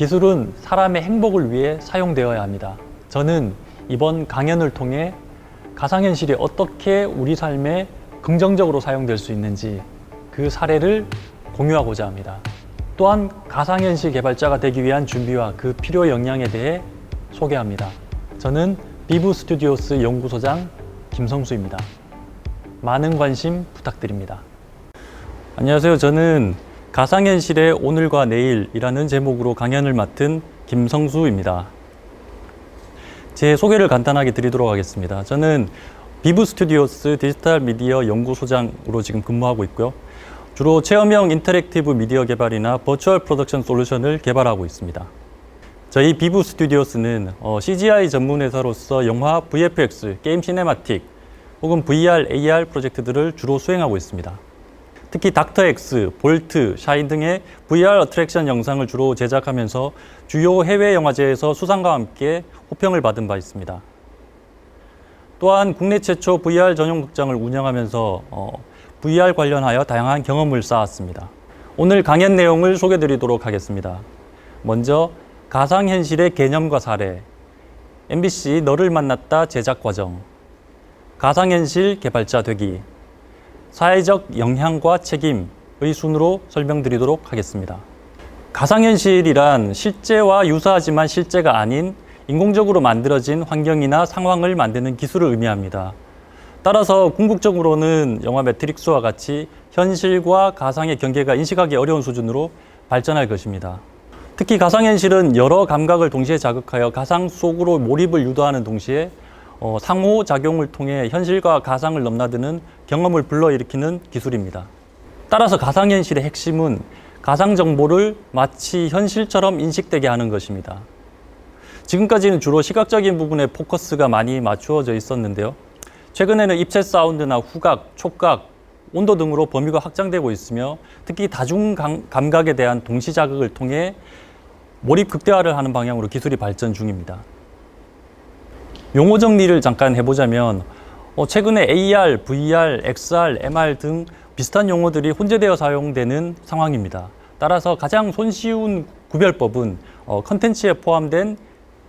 기술은 사람의 행복을 위해 사용되어야 합니다. 저는 이번 강연을 통해 가상현실이 어떻게 우리 삶에 긍정적으로 사용될 수 있는지 그 사례를 공유하고자 합니다. 또한 가상현실 개발자가 되기 위한 준비와 그 필요 역량에 대해 소개합니다. 저는 비브 스튜디오스 연구소장 김성수입니다. 많은 관심 부탁드립니다. 안녕하세요. 저는 가상현실의 오늘과 내일이라는 제목으로 강연을 맡은 김성수입니다. 제 소개를 간단하게 드리도록 하겠습니다. 저는 비브 스튜디오스 디지털 미디어 연구소장으로 지금 근무하고 있고요. 주로 체험형 인터랙티브 미디어 개발이나 버추얼 프로덕션 솔루션을 개발하고 있습니다. 저희 비브 스튜디오스는 CGI 전문 회사로서 영화, VFX, 게임 시네마틱 혹은 VR, AR 프로젝트들을 주로 수행하고 있습니다. 특히 닥터 X, 볼트, 샤인 등의 VR 어트랙션 영상을 주로 제작하면서 주요 해외 영화제에서 수상과 함께 호평을 받은 바 있습니다. 또한 국내 최초 VR 전용 극장을 운영하면서 VR 관련하여 다양한 경험을 쌓았습니다. 오늘 강연 내용을 소개드리도록 하겠습니다. 먼저 가상현실의 개념과 사례, MBC 너를 만났다 제작 과정, 가상현실 개발자 되기, 사회적 영향과 책임의 순으로 설명드리도록 하겠습니다. 가상현실이란 실제와 유사하지만 실제가 아닌 인공적으로 만들어진 환경이나 상황을 만드는 기술을 의미합니다. 따라서 궁극적으로는 영화 매트릭스와 같이 현실과 가상의 경계가 인식하기 어려운 수준으로 발전할 것입니다. 특히 가상현실은 여러 감각을 동시에 자극하여 가상 속으로 몰입을 유도하는 동시에 상호작용을 통해 현실과 가상을 넘나드는 경험을 불러일으키는 기술입니다. 따라서 가상현실의 핵심은 가상정보를 마치 현실처럼 인식되게 하는 것입니다. 지금까지는 주로 시각적인 부분에 포커스가 많이 맞추어져 있었는데요. 최근에는 입체 사운드나 후각, 촉각, 온도 등으로 범위가 확장되고 있으며 특히 다중 감각에 대한 동시 자극을 통해 몰입 극대화를 하는 방향으로 기술이 발전 중입니다. 용어 정리를 잠깐 해보자면 최근에 AR, VR, XR, MR 등 비슷한 용어들이 혼재되어 사용되는 상황입니다. 따라서 가장 손쉬운 구별법은 컨텐츠에 포함된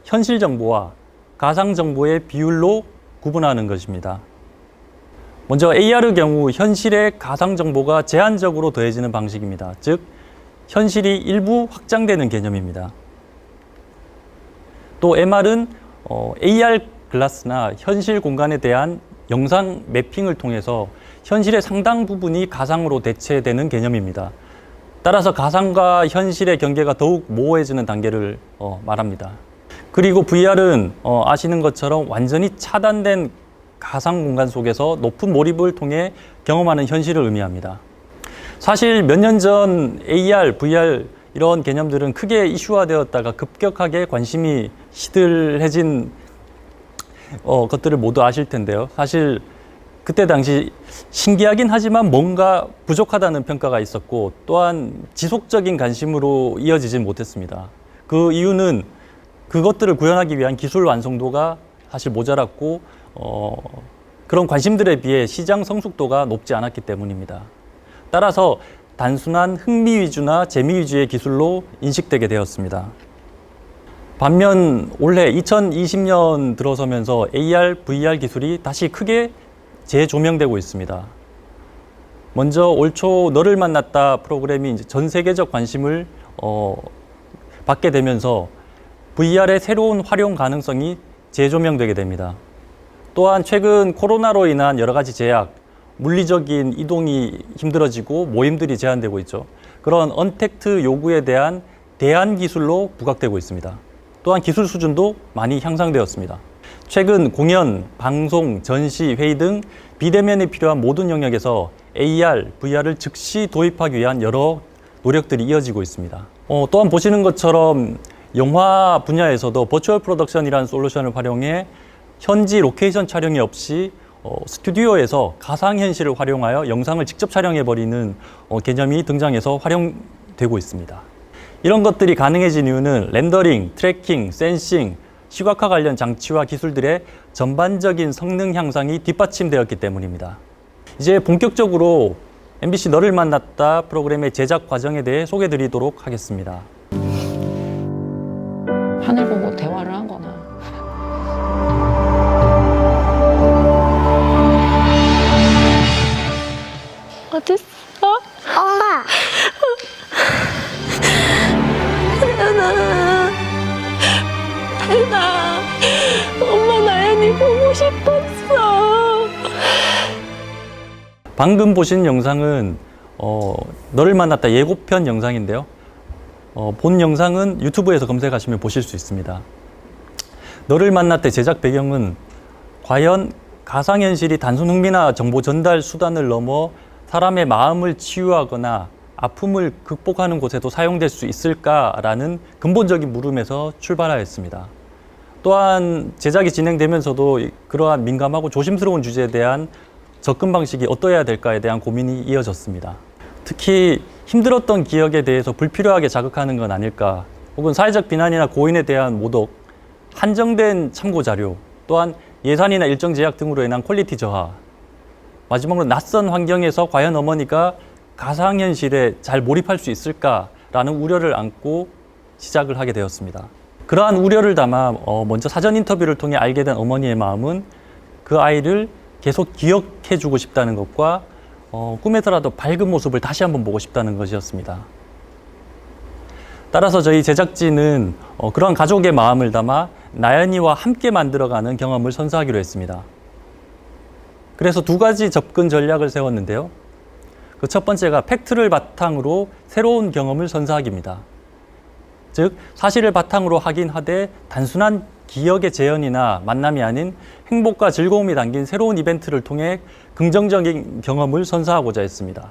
현실 정보와 가상 정보의 비율로 구분하는 것입니다. 먼저 AR의 경우 현실의 가상 정보가 제한적으로 더해지는 방식입니다. 즉, 현실이 일부 확장되는 개념입니다. 또 MR은 AR 글라스나 현실 공간에 대한 영상 매핑을 통해서 현실의 상당 부분이 가상으로 대체되는 개념입니다. 따라서 가상과 현실의 경계가 더욱 모호해지는 단계를 말합니다. 그리고 VR은 아시는 것처럼 완전히 차단된 가상 공간 속에서 높은 몰입을 통해 경험하는 현실을 의미합니다. 사실 몇 년 전 AR, VR 이런 개념들은 크게 이슈화되었다가 급격하게 관심이 시들해진 것들을 모두 아실 텐데요. 사실 그때 당시 신기하긴 하지만 뭔가 부족하다는 평가가 있었고 또한 지속적인 관심으로 이어지진 못했습니다. 그 이유는 그것들을 구현하기 위한 기술 완성도가 사실 모자랐고 그런 관심들에 비해 시장 성숙도가 높지 않았기 때문입니다. 따라서 단순한 흥미 위주나 재미 위주의 기술로 인식되게 되었습니다. 반면 올해 2020년 들어서면서 AR, VR 기술이 다시 크게 재조명되고 있습니다. 먼저 올 초 너를 만났다 프로그램이 이제 전 세계적 관심을 받게 되면서 VR의 새로운 활용 가능성이 재조명되게 됩니다. 또한 최근 코로나로 인한 여러 가지 제약, 물리적인 이동이 힘들어지고 모임들이 제한되고 있죠. 그런 언택트 요구에 대한 대안 기술로 부각되고 있습니다. 또한 기술 수준도 많이 향상되었습니다. 최근 공연, 방송, 전시, 회의 등 비대면이 필요한 모든 영역에서 AR, VR을 즉시 도입하기 위한 여러 노력들이 이어지고 있습니다. 또한 보시는 것처럼 영화 분야에서도 버추얼 프로덕션이라는 솔루션을 활용해 현지 로케이션 촬영이 없이 스튜디오에서 가상현실을 활용하여 영상을 직접 촬영해버리는 개념이 등장해서 활용되고 있습니다. 이런 것들이 가능해진 이유는 렌더링, 트래킹, 센싱, 시각화 관련 장치와 기술들의 전반적인 성능 향상이 뒷받침되었기 때문입니다. 이제 본격적으로 MBC 너를 만났다 프로그램의 제작 과정에 대해 소개드리도록 하겠습니다. 하늘 보고 대화를 하거나. 어딨어? 엄마. 나 엄마 나연이 보고 싶었어. 방금 보신 영상은 너를 만났다 예고편 영상인데요. 본 영상은 유튜브에서 검색하시면 보실 수 있습니다. 너를 만났다 제작 배경은 과연 가상현실이 단순 흥미나 정보 전달 수단을 넘어 사람의 마음을 치유하거나 아픔을 극복하는 곳에도 사용될 수 있을까라는 근본적인 물음에서 출발하였습니다. 또한 제작이 진행되면서도 그러한 민감하고 조심스러운 주제에 대한 접근 방식이 어떠해야 될까에 대한 고민이 이어졌습니다. 특히 힘들었던 기억에 대해서 불필요하게 자극하는 건 아닐까, 혹은 사회적 비난이나 고인에 대한 모독, 한정된 참고 자료, 또한 예산이나 일정 제약 등으로 인한 퀄리티 저하, 마지막으로 낯선 환경에서 과연 어머니가 가상현실에 잘 몰입할 수 있을까라는 우려를 안고 시작을 하게 되었습니다. 그러한 우려를 담아 먼저 사전 인터뷰를 통해 알게 된 어머니의 마음은 그 아이를 계속 기억해주고 싶다는 것과 꿈에서라도 밝은 모습을 다시 한번 보고 싶다는 것이었습니다. 따라서 저희 제작진은 그런 가족의 마음을 담아 나연이와 함께 만들어가는 경험을 선사하기로 했습니다. 그래서 두 가지 접근 전략을 세웠는데요. 그 첫 번째가 팩트를 바탕으로 새로운 경험을 선사하기입니다. 즉, 사실을 바탕으로 확인하되 단순한 기억의 재현이나 만남이 아닌 행복과 즐거움이 담긴 새로운 이벤트를 통해 긍정적인 경험을 선사하고자 했습니다.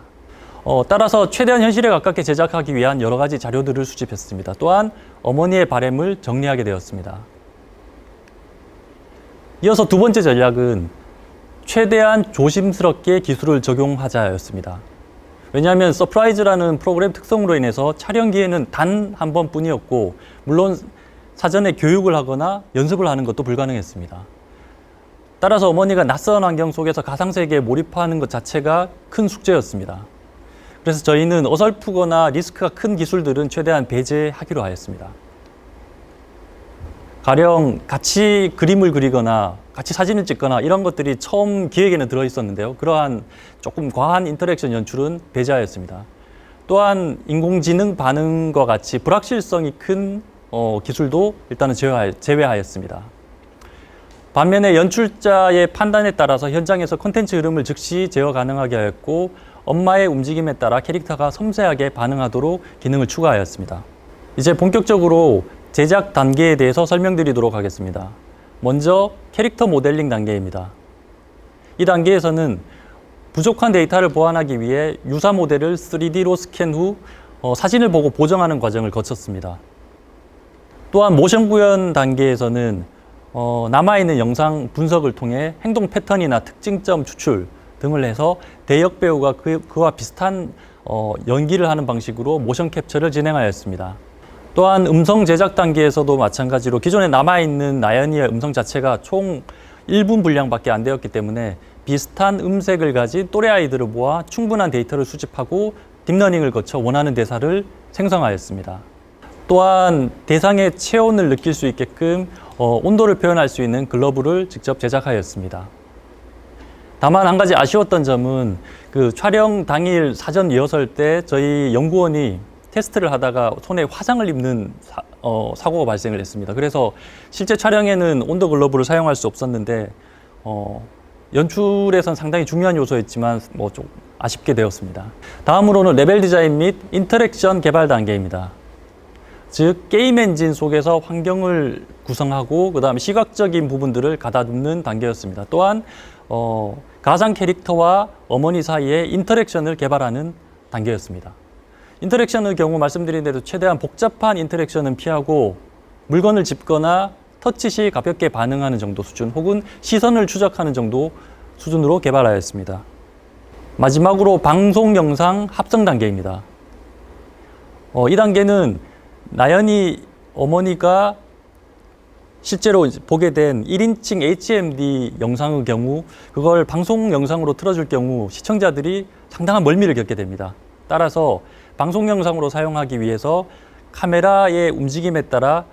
따라서 최대한 현실에 가깝게 제작하기 위한 여러 가지 자료들을 수집했습니다. 또한 어머니의 바람을 정리하게 되었습니다. 이어서 두 번째 전략은 최대한 조심스럽게 기술을 적용하자였습니다. 왜냐하면 서프라이즈라는 프로그램 특성으로 인해서 촬영기에는 단 한 번뿐이었고, 물론 사전에 교육을 하거나 연습을 하는 것도 불가능했습니다. 따라서 어머니가 낯선 환경 속에서 가상세계에 몰입하는 것 자체가 큰 숙제였습니다. 그래서 저희는 어설프거나 리스크가 큰 기술들은 최대한 배제하기로 하였습니다. 가령 같이 그림을 그리거나 같이 사진을 찍거나 이런 것들이 처음 기획에는 들어있었는데요. 그러한 조금 과한 인터랙션 연출은 배제하였습니다. 또한 인공지능 반응과 같이 불확실성이 큰 기술도 일단은 제외하였습니다. 반면에 연출자의 판단에 따라서 현장에서 콘텐츠 흐름을 즉시 제어 가능하게 하였고, 엄마의 움직임에 따라 캐릭터가 섬세하게 반응하도록 기능을 추가하였습니다. 이제 본격적으로 제작 단계에 대해서 설명드리도록 하겠습니다. 먼저 캐릭터 모델링 단계입니다. 이 단계에서는 부족한 데이터를 보완하기 위해 유사 모델을 3D로 스캔 후 사진을 보고 보정하는 과정을 거쳤습니다. 또한 모션 구현 단계에서는 남아있는 영상 분석을 통해 행동 패턴이나 특징점 추출 등을 해서 대역 배우가 그와 비슷한 연기를 하는 방식으로 모션 캡처를 진행하였습니다. 또한 음성 제작 단계에서도 마찬가지로 기존에 남아있는 나연이의 음성 자체가 총 1분 분량밖에 안 되었기 때문에 비슷한 음색을 가진 또래 아이들을 모아 충분한 데이터를 수집하고 딥러닝을 거쳐 원하는 대사를 생성하였습니다. 또한 대상의 체온을 느낄 수 있게끔 온도를 표현할 수 있는 글러브를 직접 제작하였습니다. 다만 한 가지 아쉬웠던 점은 그 촬영 당일 사전 리허설 때 저희 연구원이 테스트를 하다가 손에 화상을 입는 사고가 발생을 했습니다. 그래서 실제 촬영에는 온도 글러브를 사용할 수 없었는데 연출에선 상당히 중요한 요소였지만 좀 아쉽게 되었습니다. 다음으로는 레벨 디자인 및 인터랙션 개발 단계입니다. 즉 게임 엔진 속에서 환경을 구성하고 그 다음에 시각적인 부분들을 가다듬는 단계였습니다. 또한 가상 캐릭터와 어머니 사이에 인터랙션을 개발하는 단계였습니다. 인터랙션의 경우 말씀드린 대로 최대한 복잡한 인터랙션은 피하고 물건을 짚거나 터치 시 가볍게 반응하는 정도 수준 혹은 시선을 추적하는 정도 수준으로 개발하였습니다. 마지막으로 방송 영상 합성 단계입니다. 이 단계는 나연이 어머니가 실제로 보게 된 1인칭 HMD 영상의 경우 그걸 방송 영상으로 틀어줄 경우 시청자들이 상당한 멀미를 겪게 됩니다. 따라서 방송 영상으로 사용하기 위해서 카메라의 움직임에 따라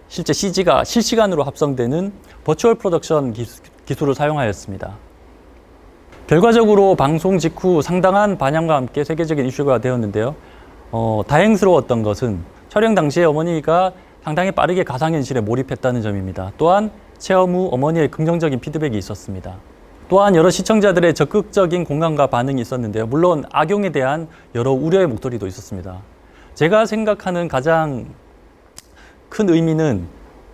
실제 CG가 실시간으로 합성되는 버추얼 프로덕션 기술을 사용하였습니다. 결과적으로 방송 직후 상당한 반향과 함께 세계적인 이슈가 되었는데요. 다행스러웠던 것은 촬영 당시에 어머니가 상당히 빠르게 가상현실에 몰입했다는 점입니다. 또한 체험 후 어머니의 긍정적인 피드백이 있었습니다. 또한 여러 시청자들의 적극적인 공감과 반응이 있었는데요. 물론 악용에 대한 여러 우려의 목소리도 있었습니다. 제가 생각하는 가장 큰 의미는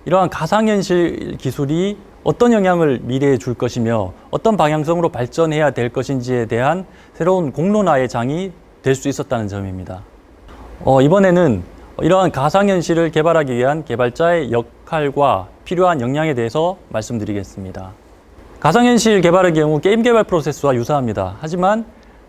이러한 가상현실 기술이 어떤 영향을 미래에 줄 것이며 어떤 방향성으로 발전해야 될 것인지에 대한 새로운 공론화의 장이 될 수 있었다는 점입니다. 이번에는 이러한 가상현실을 개발하기 위한 개발자의 역할과 필요한 역량에 대해서 말씀드리겠습니다. 가상현실 개발의 경우 게임 개발 프로세스와 유사합니다. 하지만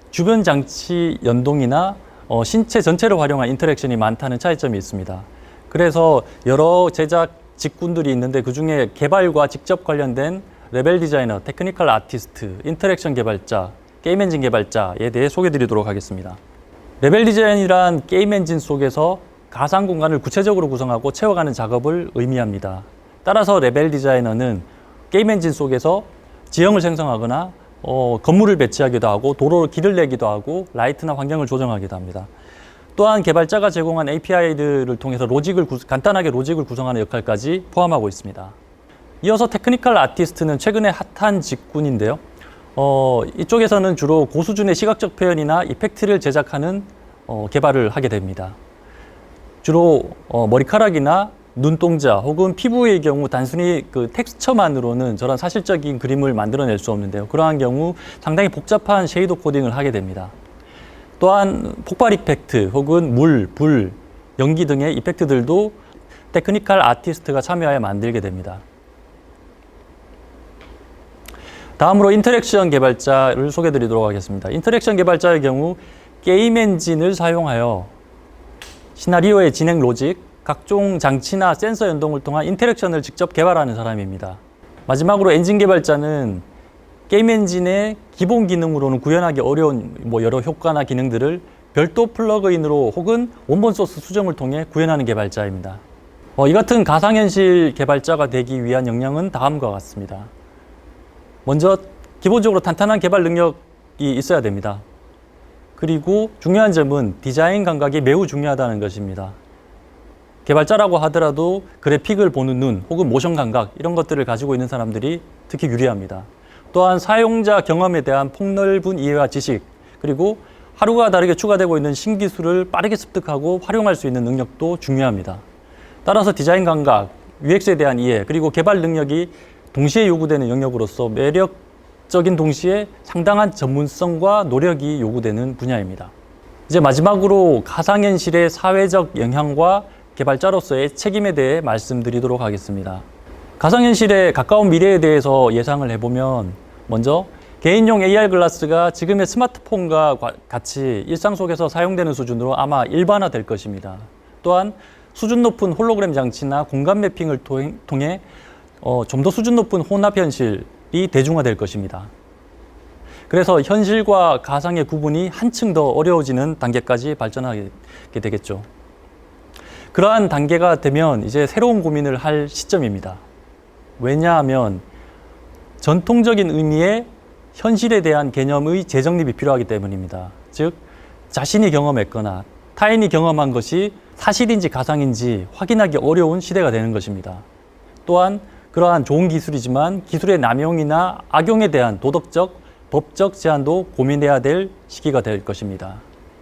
주변 장치 연동이나 신체 전체를 활용한 인터랙션이 많다는 차이점이 있습니다. 그래서 여러 제작 직군들이 있는데 그중에 개발과 직접 관련된 레벨 디자이너, 테크니컬 아티스트, 인터랙션 개발자, 게임 엔진 개발자에 대해 소개드리도록 하겠습니다. 레벨 디자인이란 게임 엔진 속에서 가상 공간을 구체적으로 구성하고 채워가는 작업을 의미합니다. 따라서 레벨 디자이너는 게임 엔진 속에서 지형을 생성하거나 건물을 배치하기도 하고 도로를 길을 내기도 하고 라이트나 환경을 조정하기도 합니다. 또한 개발자가 제공한 API들을 통해서 간단하게 로직을 구성하는 역할까지 포함하고 있습니다. 이어서 테크니컬 아티스트는 최근에 핫한 직군인데요. 이쪽에서는 주로 고수준의 시각적 표현이나 이펙트를 제작하는 개발을 하게 됩니다. 주로 머리카락이나 눈동자 혹은 피부의 경우 단순히 그 텍스처만으로는 저런 사실적인 그림을 만들어낼 수 없는데요. 그러한 경우 상당히 복잡한 쉐이더 코딩을 하게 됩니다. 또한 폭발 이펙트 혹은 물, 불, 연기 등의 이펙트들도 테크니컬 아티스트가 참여하여 만들게 됩니다. 다음으로 인터랙션 개발자를 소개드리도록 하겠습니다. 인터랙션 개발자의 경우 게임 엔진을 사용하여 시나리오의 진행 로직, 각종 장치나 센서 연동을 통한 인터랙션을 직접 개발하는 사람입니다. 마지막으로 엔진 개발자는 게임 엔진의 기본 기능으로는 구현하기 어려운 여러 효과나 기능들을 별도 플러그인으로 혹은 원본 소스 수정을 통해 구현하는 개발자입니다. 이 같은 가상현실 개발자가 되기 위한 역량은 다음과 같습니다. 먼저 기본적으로 탄탄한 개발 능력이 있어야 됩니다. 그리고 중요한 점은 디자인 감각이 매우 중요하다는 것입니다. 개발자라고 하더라도 그래픽을 보는 눈 혹은 모션 감각 이런 것들을 가지고 있는 사람들이 특히 유리합니다. 또한 사용자 경험에 대한 폭넓은 이해와 지식, 그리고 하루가 다르게 추가되고 있는 신기술을 빠르게 습득하고 활용할 수 있는 능력도 중요합니다. 따라서 디자인 감각, UX에 대한 이해, 그리고 개발 능력이 동시에 요구되는 영역으로서 매력적인 동시에 상당한 전문성과 노력이 요구되는 분야입니다. 이제 마지막으로 가상현실의 사회적 영향과 개발자로서의 책임에 대해 말씀드리도록 하겠습니다. 가상현실의 가까운 미래에 대해서 예상을 해보면 먼저 개인용 AR 글라스가 지금의 스마트폰과 같이 일상 속에서 사용되는 수준으로 아마 일반화될 것입니다. 또한 수준 높은 홀로그램 장치나 공간 매핑을 통해 좀 더 수준 높은 혼합 현실이 대중화될 것입니다. 그래서 현실과 가상의 구분이 한층 더 어려워지는 단계까지 발전하게 되겠죠. 그러한 단계가 되면 이제 새로운 고민을 할 시점입니다. 왜냐하면 전통적인 의미의 현실에 대한 개념의 재정립이 필요하기 때문입니다. 즉, 자신이 경험했거나 타인이 경험한 것이 사실인지 가상인지 확인하기 어려운 시대가 되는 것입니다. 또한 그러한 좋은 기술이지만 기술의 남용이나 악용에 대한 도덕적, 법적 제한도 고민해야 될 시기가 될 것입니다.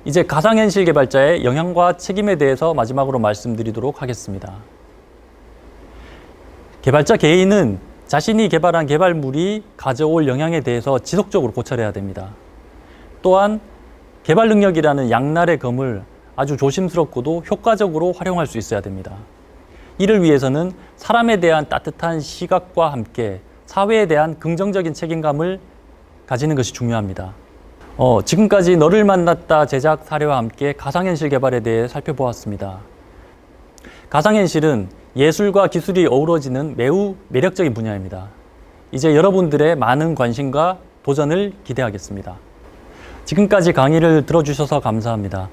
이제 가상현실 개발자의 영향과 책임에 대해서 마지막으로 말씀드리도록 하겠습니다. 개발자 개인은 자신이 개발한 개발물이 가져올 영향에 대해서 지속적으로 고찰해야 됩니다. 또한 개발 능력이라는 양날의 검을 아주 조심스럽고도 효과적으로 활용할 수 있어야 됩니다. 이를 위해서는 사람에 대한 따뜻한 시각과 함께 사회에 대한 긍정적인 책임감을 가지는 것이 중요합니다. 지금까지 너를 만났다 제작 사례와 함께 가상현실 개발에 대해 살펴보았습니다. 가상현실은 예술과 기술이 어우러지는 매우 매력적인 분야입니다. 이제 여러분들의 많은 관심과 도전을 기대하겠습니다. 지금까지 강의를 들어주셔서 감사합니다.